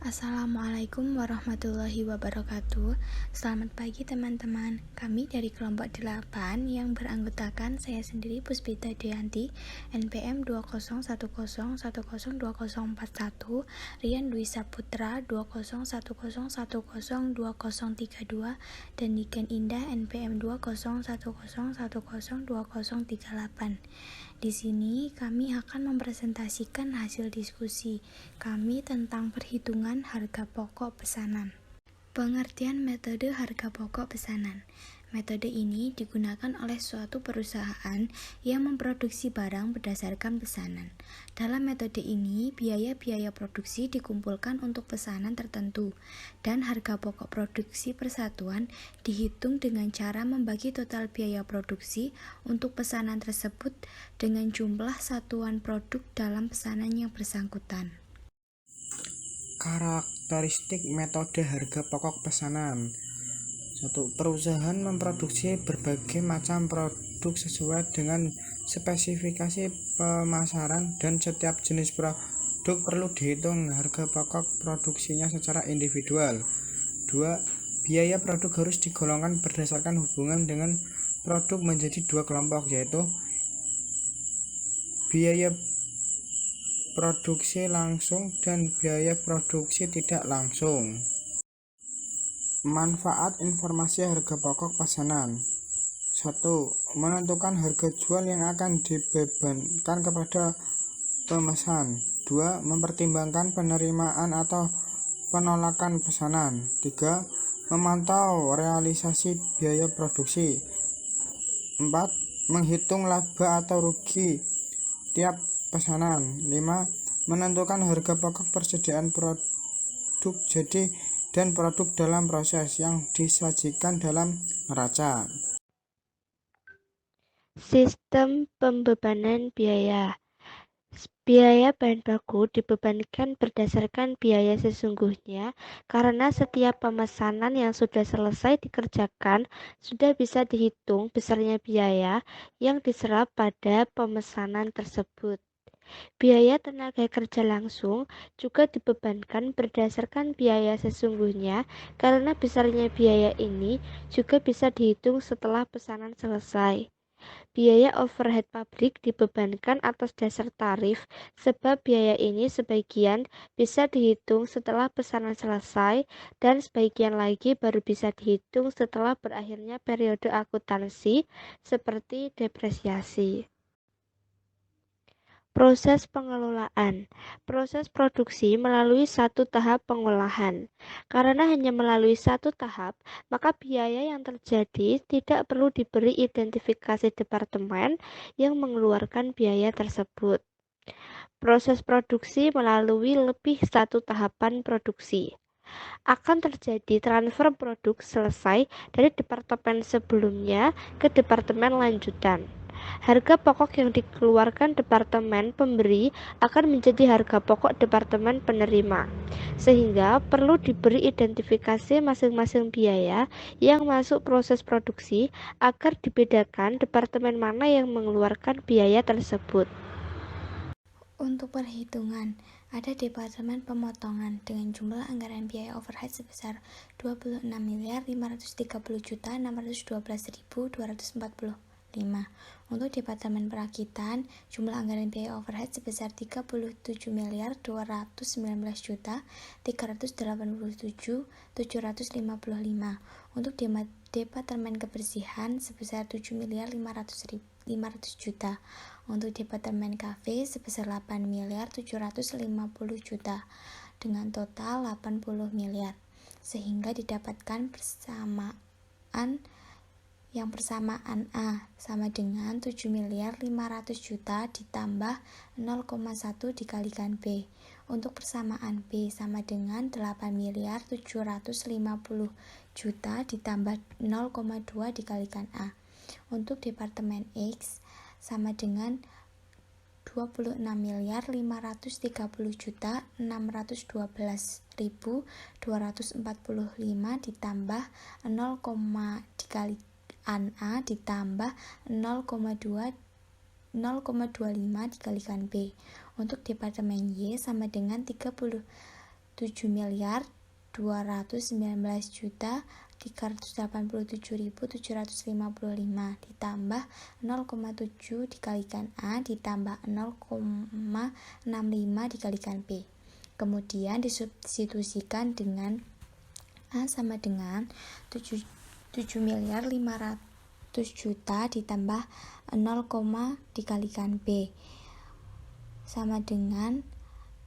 Assalamualaikum warahmatullahi wabarakatuh. Selamat pagi teman-teman. Kami dari kelompok 8 yang beranggotakan saya sendiri Puspita Deanti, NPM 20101012041, Rian Dwi Saputra 20101012032, dan Niken Indah NPM 20101012038. Di sini kami akan mempresentasikan hasil diskusi kami tentang perhitungan harga pokok pesanan. Pengertian metode harga pokok pesanan. Metode ini digunakan oleh suatu perusahaan yang memproduksi barang berdasarkan pesanan. Dalam metode ini, biaya-biaya produksi dikumpulkan untuk pesanan tertentu, dan harga pokok produksi persatuan dihitung dengan cara membagi total biaya produksi untuk pesanan tersebut dengan jumlah satuan produk dalam pesanan yang bersangkutan. Karakteristik metode harga pokok pesanan. 1. Perusahaan memproduksi berbagai macam produk sesuai dengan spesifikasi pemasaran, dan setiap jenis produk perlu dihitung harga pokok produksinya secara individual. 2. Biaya produk harus digolongkan berdasarkan hubungan dengan produk menjadi dua kelompok, yaitu biaya produksi langsung dan biaya produksi tidak langsung. Manfaat informasi harga pokok pesanan. 1. Menentukan harga jual yang akan dibebankan kepada pemesan. 2. Mempertimbangkan penerimaan atau penolakan pesanan. 3. Memantau realisasi biaya produksi. 4. Menghitung laba atau rugi tiap pesanan. 5. Menentukan harga pokok persediaan produk jadi dan produk dalam proses yang disajikan dalam neraca. Sistem pembebanan biaya. Biaya bahan baku dibebankan berdasarkan biaya sesungguhnya karena setiap pemesanan yang sudah selesai dikerjakan sudah bisa dihitung besarnya biaya yang diserap pada pemesanan tersebut. Biaya tenaga kerja langsung juga dibebankan berdasarkan biaya sesungguhnya karena besarnya biaya ini juga bisa dihitung setelah pesanan selesai. Biaya overhead pabrik dibebankan atas dasar tarif sebab biaya ini sebagian bisa dihitung setelah pesanan selesai dan sebagian lagi baru bisa dihitung setelah berakhirnya periode akuntansi seperti depresiasi. Proses pengelolaan. Proses produksi melalui satu tahap pengolahan. Karena hanya melalui satu tahap, maka biaya yang terjadi tidak perlu diberi identifikasi departemen yang mengeluarkan biaya tersebut. Proses produksi melalui lebih satu tahapan produksi. Akan terjadi transfer produk selesai dari departemen sebelumnya ke departemen lanjutan. Harga pokok yang dikeluarkan departemen pemberi akan menjadi harga pokok departemen penerima, sehingga perlu diberi identifikasi masing-masing biaya yang masuk proses produksi agar dibedakan departemen mana yang mengeluarkan biaya tersebut. Untuk perhitungan, ada Departemen Pemotongan dengan jumlah anggaran biaya overhead sebesar 26.530.612.245. Untuk Departemen Perakitan, jumlah anggaran biaya overhead sebesar 37.219.387.755. Untuk Departemen Kebersihan sebesar 7.500.000. Untuk Departemen Kafe sebesar 8.750.000.000 dengan total 80 miliar, sehingga didapatkan persamaan A sama dengan 7.500.000.000 ditambah 0,1 dikalikan B. Untuk persamaan B sama dengan 8.750.000.000 ditambah 0,2 dikalikan A. Untuk Departemen X sama dengan 26.530.612.245 ditambah 0, dikalikan A ditambah 0,25 dikalikan B. Untuk Departemen Y sama dengan 7.219.387.755 ditambah 0,7 dikalikan A ditambah 0,65 dikalikan B. Kemudian disubstitusikan dengan A sama dengan 7.500.000.000 ditambah 0, dikalikan B sama dengan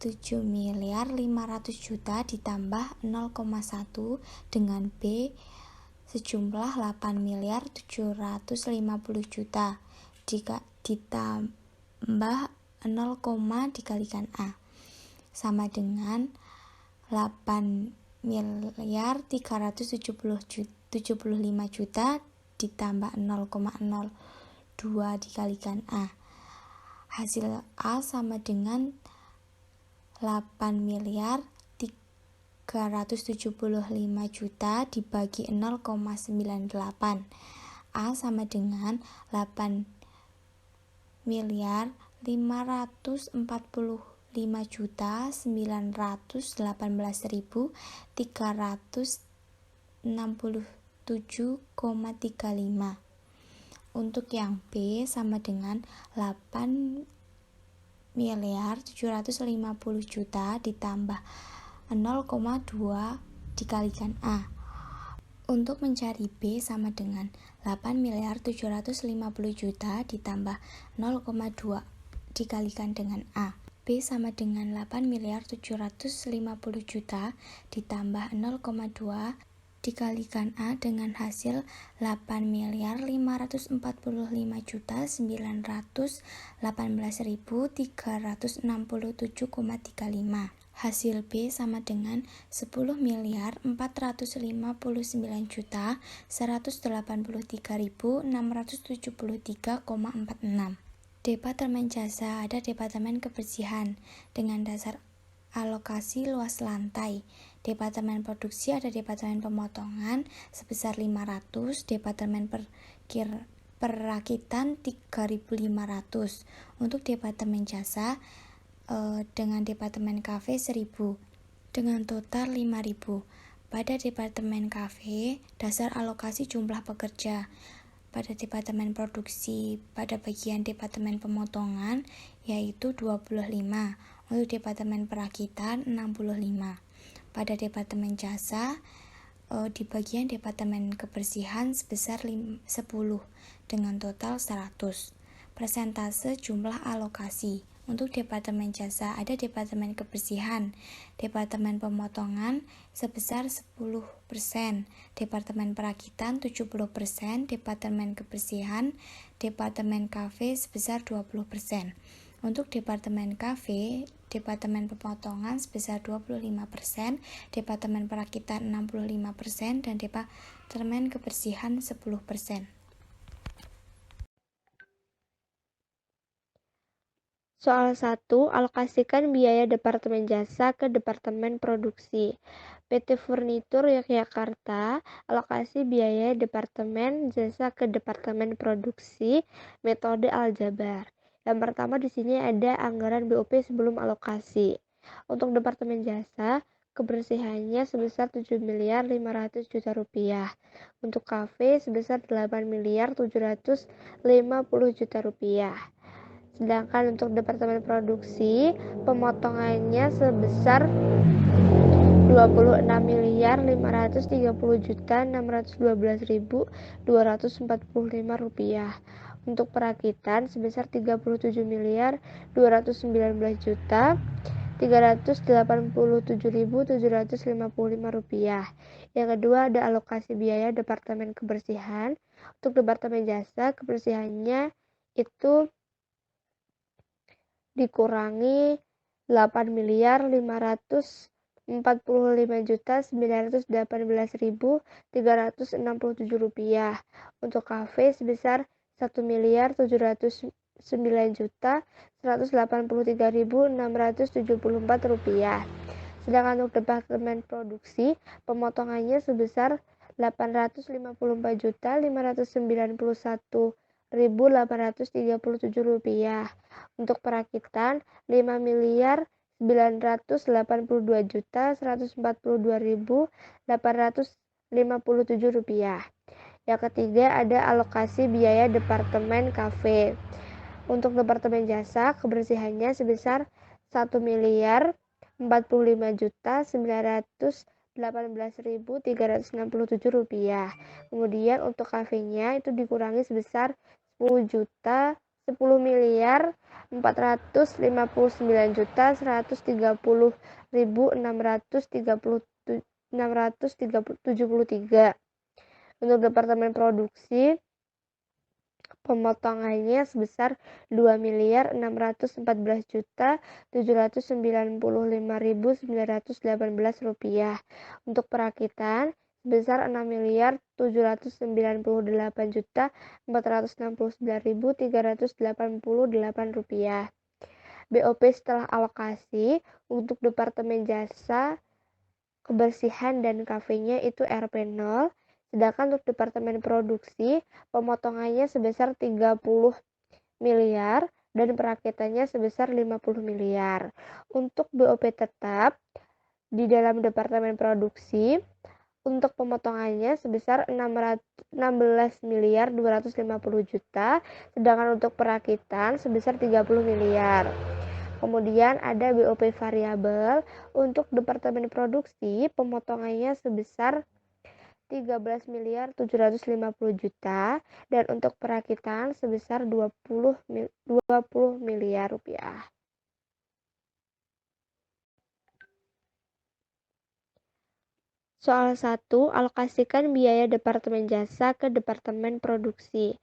7.500.000.000 ditambah 0,1 dengan B sejumlah 8.750.000.000 ditambah 0, dikalikan A sama dengan 8.375.000.000 ditambah 0,02 dikalikan A. Hasil A sama dengan 8.375.000.000 dibagi 0,98. A sama dengan 8.455.918.367,35. Untuk yang B sama dengan 8.750.000.000 ditambah 0,2 dikalikan A. Untuk mencari B sama dengan 8.750.000.000 ditambah 0,2 dikalikan dengan A. B sama dengan 8.750.000.000 ditambah 0,2 dikalikan A dengan hasil 8.545.918.367,35. Hasil B sama dengan 10.459.183.673,46. Departemen Jasa ada Departemen Kebersihan dengan dasar alokasi luas lantai. Departemen Produksi ada Departemen Pemotongan sebesar 500, Departemen Perakitan 3.500. Untuk Departemen Jasa dengan Departemen Kafe 1.000 dengan total 5.000. Pada Departemen Kafe, dasar alokasi jumlah pekerja. Pada Departemen Produksi, pada bagian Departemen Pemotongan yaitu 25. Untuk Departemen Perakitan 65. Pada Departemen Jasa di bagian Departemen Kebersihan sebesar 10 dengan total 100. Persentase jumlah alokasi. Untuk Departemen Jasa ada Departemen Kebersihan, Departemen Pemotongan sebesar 10%, Departemen Perakitan 70%, Departemen Kebersihan, Departemen Kafe sebesar 20%. Untuk Departemen Kafe, Departemen Pemotongan sebesar 25%, Departemen Perakitan 65%, dan Departemen Kebersihan 10%. Soal 1, alokasikan biaya Departemen Jasa ke Departemen Produksi. PT Furnitur Yogyakarta, alokasi biaya Departemen Jasa ke Departemen Produksi, metode aljabar. Yang pertama di sini ada anggaran BOP sebelum alokasi. Untuk Departemen Jasa, kebersihannya sebesar 7.500.000.000 rupiah. Untuk kafe sebesar 8.750.000.000 rupiah. Sedangkan untuk Departemen Produksi, pemotongannya sebesar 26.530.612.245 rupiah. Untuk perakitan sebesar 37.219.387.755 rupiah. Yang kedua ada alokasi biaya Departemen Kebersihan. Untuk Departemen Jasa, kebersihannya itu dikurangi 8.545.918.367 rupiah. Untuk kafe sebesar 1.709.183.674 rupiah. Sedangkan untuk Departemen Produksi, pemotongannya sebesar 854.591.837 rupiah. Untuk perakitan 5.900.000 Rp982.142.857. Yang ketiga ada alokasi biaya departemen kafe. Untuk departemen jasa, kebersihannya sebesar Rp1.445.918.367. Kemudian untuk kafenya itu dikurangi sebesar Rp10.449.130.673. Untuk departemen produksi, pemotongannya sebesar Rp2.414.795.918. Untuk perakitan sebesar Rp6.788.469.388. BOP setelah alokasi untuk departemen jasa, kebersihan dan kafenya itu Rp0. Sedangkan untuk departemen produksi, pemotongannya sebesar 30 miliar dan perakitannya sebesar 50 miliar. Untuk BOP tetap di dalam departemen produksi, untuk pemotongannya sebesar 16.250.000.000, sedangkan untuk perakitan sebesar 30 miliar. Kemudian ada BOP variabel. Untuk departemen produksi, pemotongannya sebesar 13.750.000.000 dan untuk perakitan sebesar 20 miliar rupiah. Soal 1, alokasikan biaya departemen jasa ke departemen produksi.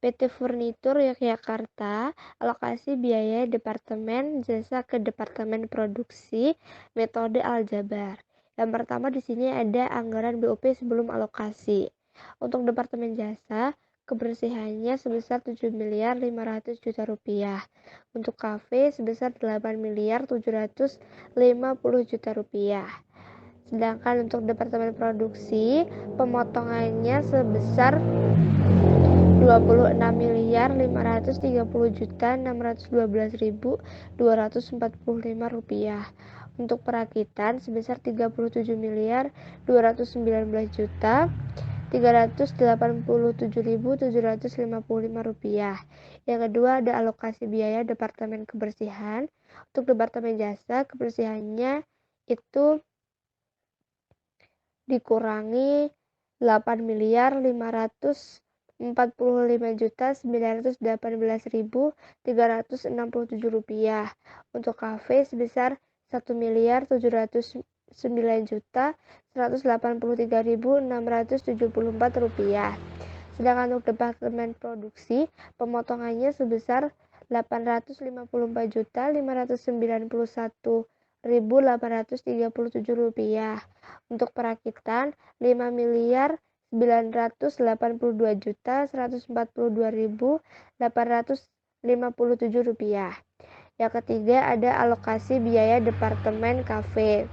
PT Furnitur Yogyakarta, alokasi biaya departemen jasa ke departemen produksi, metode aljabar. Yang pertama di sini ada anggaran BOP sebelum alokasi. Untuk departemen jasa, kebersihannya sebesar 7.500.000.000 Untuk kafe sebesar 8.750.000.000. Sedangkan untuk departemen produksi, pemotongannya sebesar 26.530.612.245 Untuk perakitan sebesar 37.219.387.755 Yang kedua ada alokasi biaya departemen kebersihan. Untuk departemen jasa, kebersihannya itu dikurangi 8.918.367 Untuk kafe sebesar 1.709.183.674 Sedangkan untuk departemen produksi, pemotongannya sebesar 854.991.837 Untuk perakitan 5.942.142.857 Yang ketiga ada alokasi biaya departemen kafe.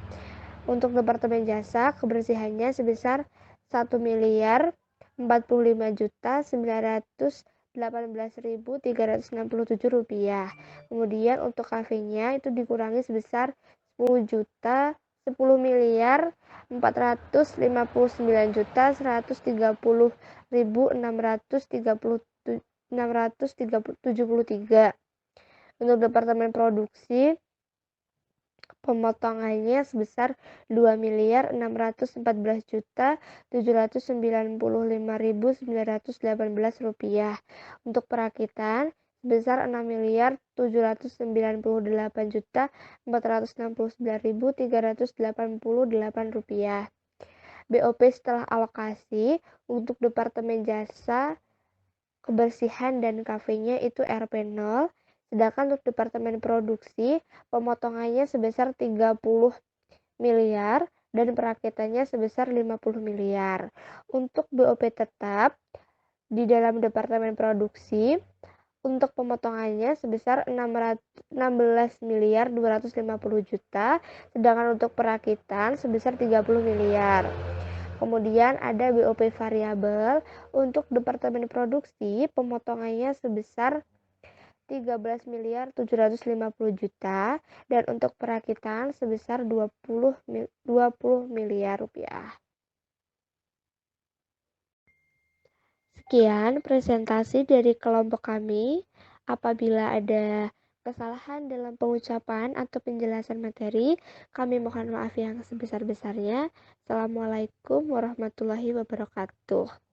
Untuk departemen jasa, kebersihannya sebesar Rp1.445.918.367. Kemudian untuk kafenya itu dikurangi sebesar 10.449.139.673. Untuk departemen produksi, pemotongannya sebesar Rp2.414.795.918. Untuk perakitan sebesar Rp6.788.469.388. BOP setelah alokasi untuk departemen jasa, kebersihan dan kafenya itu Rp0. Sedangkan untuk departemen produksi, pemotongannya sebesar 30 miliar dan perakitannya sebesar 50 miliar. Untuk BOP tetap di dalam departemen produksi, untuk pemotongannya sebesar 16.250.000.000, sedangkan untuk perakitan sebesar 30 miliar. Kemudian ada BOP variabel. Untuk departemen produksi, pemotongannya sebesar 13.750.000.000 dan untuk perakitan sebesar 20 miliar rupiah. Sekian presentasi dari kelompok kami. Apabila ada kesalahan dalam pengucapan atau penjelasan materi, kami mohon maaf yang sebesar-besarnya. Assalamualaikum warahmatullahi wabarakatuh.